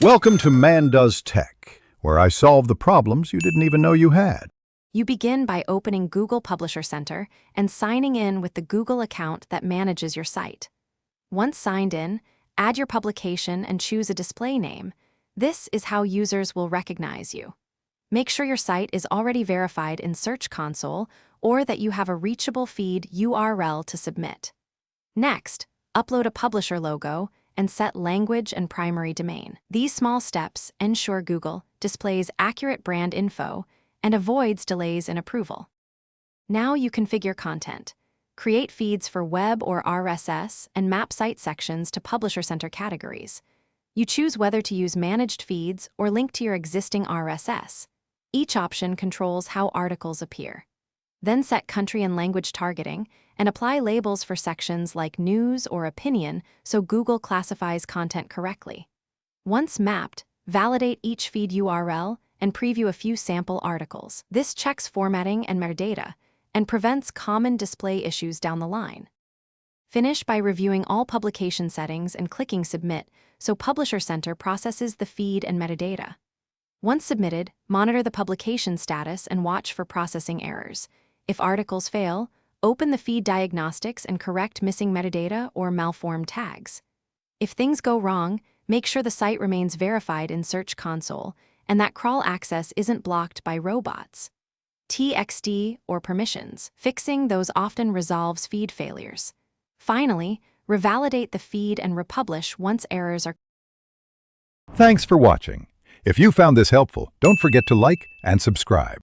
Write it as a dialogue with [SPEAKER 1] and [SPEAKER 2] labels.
[SPEAKER 1] Welcome to Man Does Tech, where I solve the problems you didn't even know you had.
[SPEAKER 2] You begin by opening Google Publisher Center and signing in with the Google account that manages your site. Once signed in, add your publication and choose a display name. This is how users will recognize you. Make sure your site is already verified in Search Console or that you have a reachable feed URL to submit. Next, upload a publisher logo and set language and primary domain. These small steps ensure Google displays accurate brand info and avoids delays in approval. Now you configure content. Create feeds for web or RSS and map site sections to Publisher Center categories. You choose whether to use managed feeds or link to your existing RSS. Each option controls how articles appear. Then set country and language targeting and apply labels for sections like news or opinion so Google classifies content correctly. Once mapped, validate each feed URL and preview a few sample articles. This checks formatting and metadata and prevents common display issues down the line. Finish by reviewing all publication settings and clicking Submit so Publisher Center processes the feed and metadata. Once submitted, monitor the publication status and watch for processing errors. If articles fail, open the feed diagnostics and correct missing metadata or malformed tags. If things go wrong, make sure the site remains verified in Search Console and that crawl access isn't blocked by robots, TXT, or permissions. Fixing those often resolves feed failures. Finally, revalidate the feed and republish once errors are.
[SPEAKER 1] Thanks for watching. If you found this helpful, don't forget to like and subscribe.